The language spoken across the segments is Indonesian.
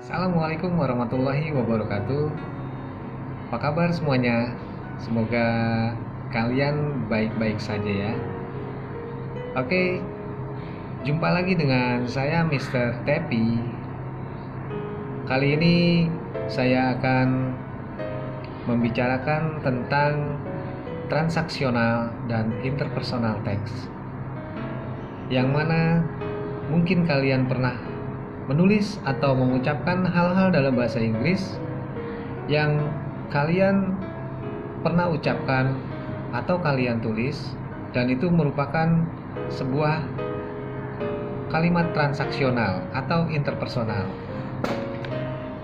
Assalamualaikum warahmatullahi wabarakatuh. Apa kabar semuanya? Semoga kalian baik-baik saja ya. Oke, jumpa lagi dengan saya Mr. Tepi. Kali ini saya akan membicarakan tentang transaksional dan interpersonal text. Yang mana mungkin kalian pernah menulis atau mengucapkan hal-hal dalam bahasa Inggris yang kalian pernah ucapkan atau kalian tulis, dan itu merupakan sebuah kalimat transaksional atau interpersonal.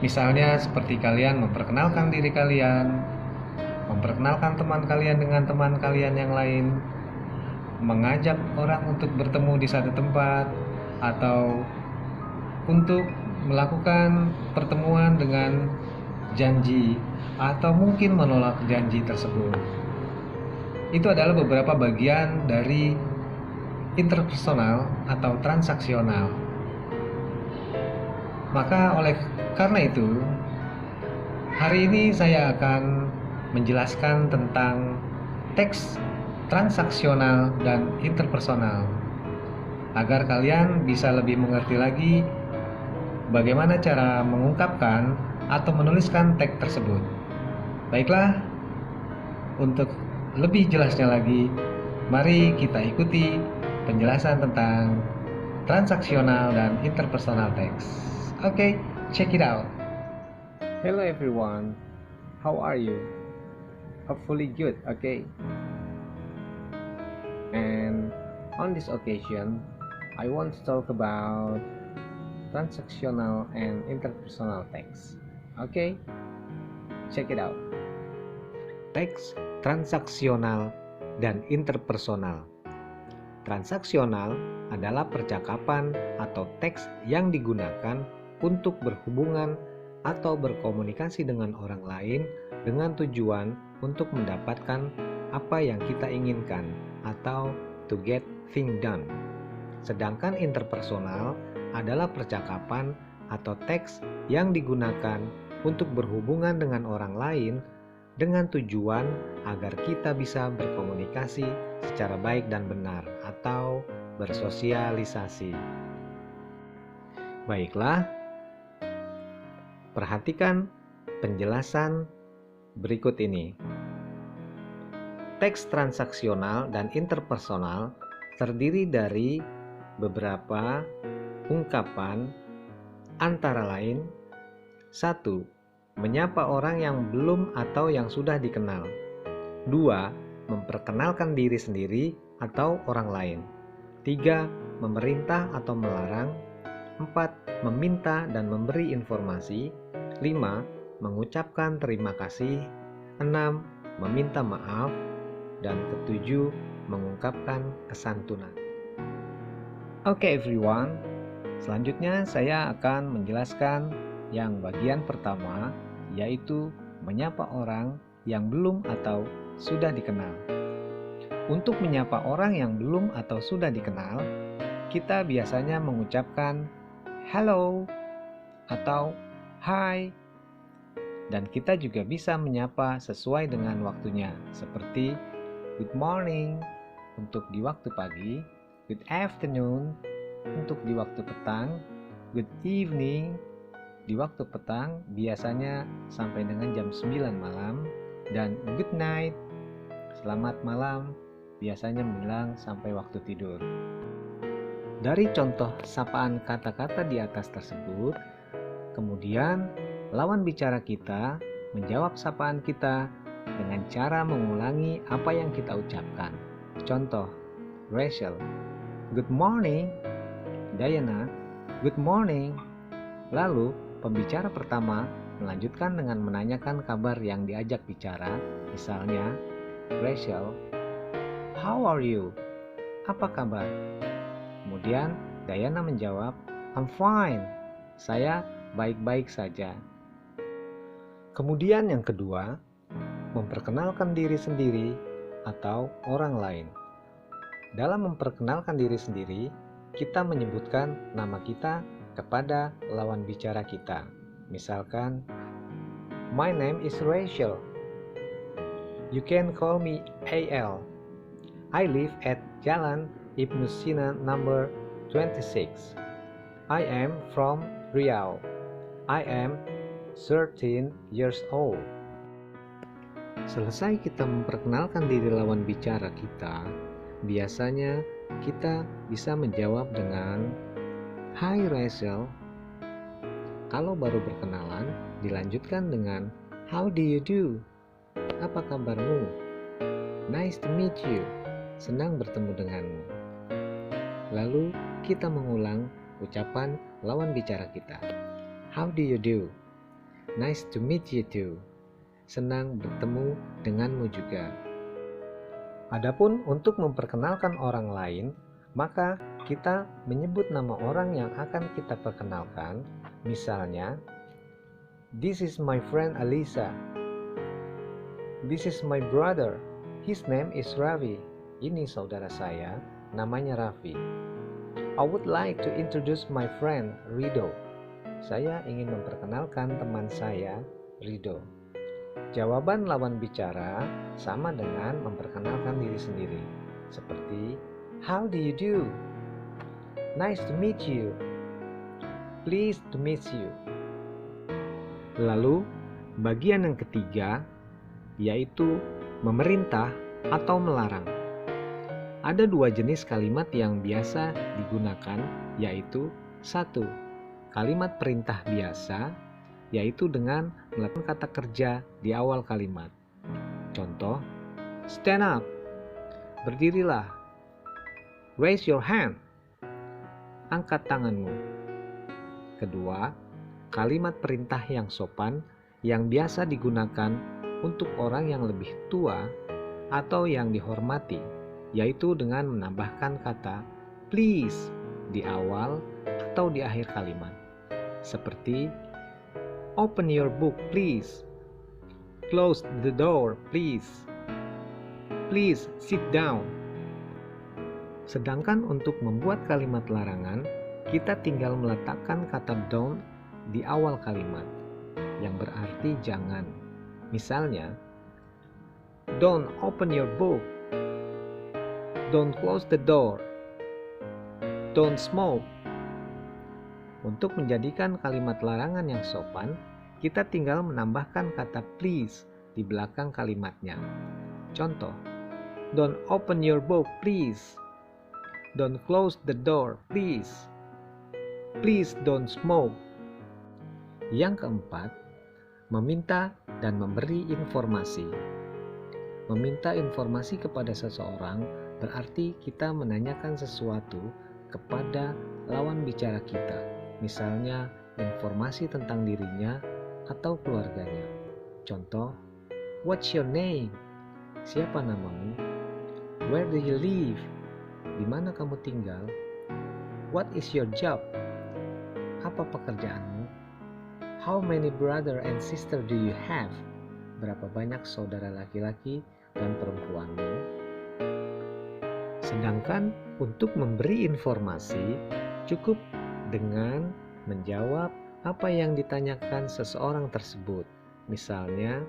Misalnya seperti kalian memperkenalkan diri kalian, memperkenalkan teman kalian dengan teman kalian yang lain, mengajak orang untuk bertemu di satu tempat, atau untuk melakukan pertemuan dengan janji, atau mungkin menolak janji tersebut. Itu adalah beberapa bagian dari interpersonal atau transaksional. Maka oleh karena itu, hari ini saya akan menjelaskan tentang teks transaksional dan interpersonal agar kalian bisa lebih mengerti lagi bagaimana cara mengungkapkan atau menuliskan teks tersebut. Baiklah, untuk lebih jelasnya lagi, mari kita ikuti penjelasan tentang transaksional dan interpersonal text. Oke, check it out. Hello everyone, how are you? Hopefully good, okay? And on this occasion, I want to talk about transactional and interpersonal text. Okay, check it out. Teks transaksional dan interpersonal. Transaksional adalah percakapan atau teks yang digunakan untuk berhubungan atau berkomunikasi dengan orang lain dengan tujuan untuk mendapatkan apa yang kita inginkan atau to get things done. Sedangkan interpersonal adalah percakapan atau teks yang digunakan untuk berhubungan dengan orang lain dengan tujuan agar kita bisa berkomunikasi secara baik dan benar atau bersosialisasi. Baiklah, perhatikan penjelasan berikut ini. Teks transaksional dan interpersonal terdiri dari beberapa ungkapan antara lain: 1. Menyapa orang yang belum atau yang sudah dikenal. 2. Memperkenalkan diri sendiri atau orang lain. 3. Memerintah atau melarang. 4. Meminta dan memberi informasi. 5. Mengucapkan terima kasih. 6. Meminta maaf. Dan ke-7, mengungkapkan kesantunan. Oke everyone, selanjutnya saya akan menjelaskan yang bagian pertama, yaitu menyapa orang yang belum atau sudah dikenal. Untuk menyapa orang yang belum atau sudah dikenal, kita biasanya mengucapkan hello atau hi, dan kita juga bisa menyapa sesuai dengan waktunya, seperti good morning untuk di waktu pagi, good afternoon untuk di waktu petang, good evening di waktu petang biasanya sampai dengan jam 9 malam, dan good night, selamat malam, biasanya menjelang sampai waktu tidur. Dari contoh sapaan kata-kata di atas tersebut, kemudian lawan bicara kita menjawab sapaan kita dengan cara mengulangi apa yang kita ucapkan. Contoh, Rachel, good morning. Diana, good morning. Lalu, pembicara pertama melanjutkan dengan menanyakan kabar yang diajak bicara. Misalnya, Rachel, how are you? Apa kabar? Kemudian, Diana menjawab, I'm fine. Saya baik-baik saja. Kemudian yang kedua, memperkenalkan diri sendiri atau orang lain. Dalam memperkenalkan diri sendiri, kita menyebutkan nama kita kepada lawan bicara kita. Misalkan, my name is Rachel. You can call me AL. I live at Jalan Ibnu Sina number 26. I am from Riau. I am 13 years old. Selesai kita memperkenalkan diri lawan bicara kita, biasanya kita bisa menjawab dengan Hi Rachel. Kalau baru berkenalan, dilanjutkan dengan How do you do? Apa kabarmu? Nice to meet you. Senang bertemu denganmu. Lalu kita mengulang ucapan lawan bicara kita. How do you do? Nice to meet you too. Senang bertemu denganmu juga. Adapun untuk memperkenalkan orang lain, maka kita menyebut nama orang yang akan kita perkenalkan. Misalnya, this is my friend Alisa. This is my brother. His name is Ravi. Ini saudara saya, namanya Raffi. I would like to introduce my friend Rido. Saya ingin memperkenalkan teman saya, Rido. Jawaban lawan bicara sama dengan memperkenalkan diri sendiri. Seperti, How do you do? Nice to meet you. Pleased to meet you. Lalu, bagian yang ketiga, yaitu memerintah atau melarang. Ada dua jenis kalimat yang biasa digunakan, yaitu 1. Kalimat perintah biasa, yaitu dengan meletakkan kata kerja di awal kalimat. Contoh, stand up, berdirilah. Raise your hand, angkat tanganmu. Kedua, kalimat perintah yang sopan yang biasa digunakan untuk orang yang lebih tua atau yang dihormati, yaitu dengan menambahkan kata please di awal atau di akhir kalimat. Seperti open your book please. Close the door please. Please sit down. Sedangkan untuk membuat kalimat larangan, kita tinggal meletakkan kata don't di awal kalimat, yang berarti jangan. Misalnya, don't open your book. Don't close the door. Don't smoke. Untuk menjadikan kalimat larangan yang sopan, kita tinggal menambahkan kata please di belakang kalimatnya. Contoh, don't open your book please. Don't close the door please. Please don't smoke. Yang keempat, meminta dan memberi informasi. Meminta informasi kepada seseorang berarti kita menanyakan sesuatu kepada lawan bicara kita. Misalnya, informasi tentang dirinya atau keluarganya. Contoh, what's your name? Siapa namamu? Where do you live? Di mana kamu tinggal? What is your job? Apa pekerjaanmu? How many brother and sister do you have? Berapa banyak saudara laki-laki dan perempuanmu? Sedangkan untuk memberi informasi, cukup dengan menjawab apa yang ditanyakan seseorang tersebut. Misalnya,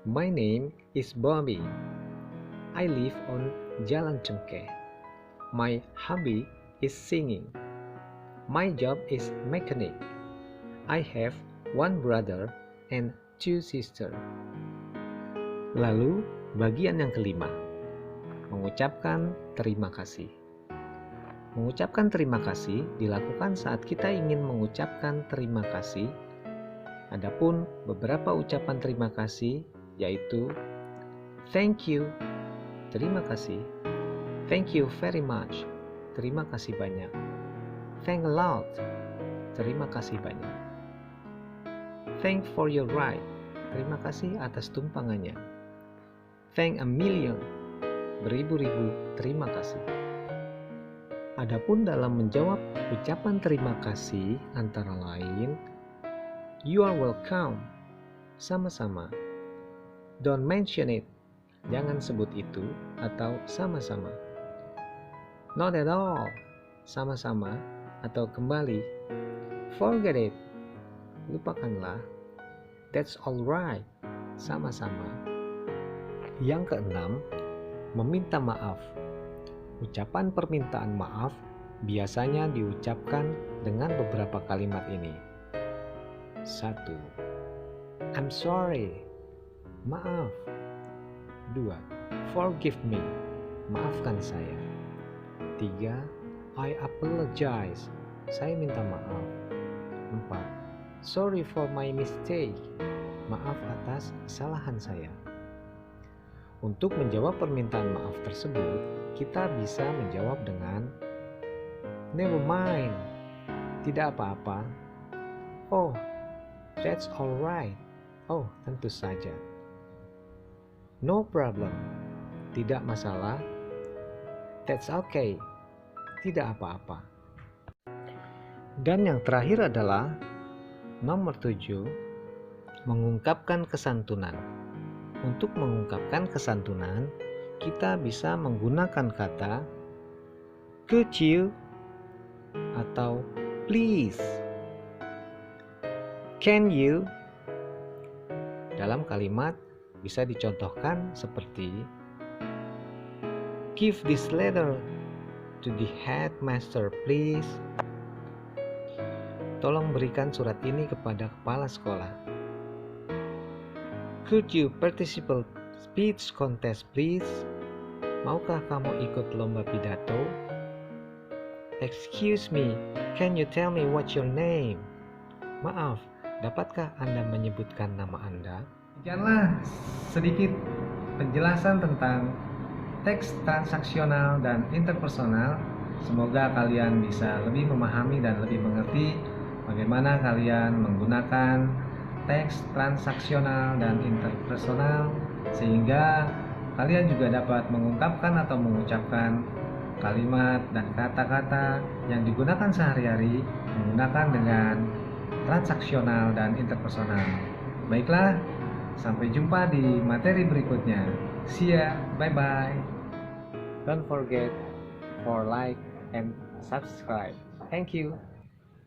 my name is Bobby. I live on Jalan Cengkeh. My hobby is singing. My job is mechanic. I have one brother and two sisters. Lalu, bagian yang kelima, mengucapkan terima kasih. Mengucapkan terima kasih dilakukan saat kita ingin mengucapkan terima kasih. Adapun beberapa ucapan terima kasih yaitu thank you, terima kasih, thank you very much, terima kasih banyak, thank a lot, terima kasih banyak, thank for your ride, terima kasih atas tumpangannya, thank a million, beribu-ribu terima kasih. Adapun dalam menjawab ucapan terima kasih antara lain, you are welcome, sama-sama, don't mention it, jangan sebut itu, atau sama-sama, not at all, sama-sama, atau kembali, forget it, lupakanlah. That's alright, sama-sama. Yang keenam, meminta maaf. Ucapan permintaan maaf biasanya diucapkan dengan beberapa kalimat ini. 1. I'm sorry, maaf. 2. Forgive me, maafkan saya. 3. I apologize, saya minta maaf. 4. Sorry for my mistake, maaf atas kesalahan saya. Untuk menjawab permintaan maaf tersebut, kita bisa menjawab dengan never mind, tidak apa-apa. Oh, that's alright. Oh, tentu saja. No problem, tidak masalah. That's okay, tidak apa-apa. Dan yang terakhir adalah nomor 7, mengungkapkan kesantunan. Untuk mengungkapkan kesantunan, kita bisa menggunakan kata could you atau please, can you. Dalam kalimat bisa dicontohkan seperti give this letter to the headmaster please. Tolong berikan surat ini kepada kepala sekolah. Could you participate speech contest please? Maukah kamu ikut lomba pidato? Excuse me, can you tell me what's your name? Maaf, dapatkah Anda menyebutkan nama Anda? Demikianlah sedikit penjelasan tentang teks transaksional dan interpersonal. Semoga kalian bisa lebih memahami dan lebih mengerti bagaimana kalian menggunakan teks transaksional dan interpersonal, sehingga kalian juga dapat mengungkapkan atau mengucapkan kalimat dan kata-kata yang digunakan sehari-hari menggunakan dengan transaksional dan interpersonal. Baiklah, sampai jumpa di materi berikutnya. See ya, bye-bye. Don't forget for like and subscribe. Thank you.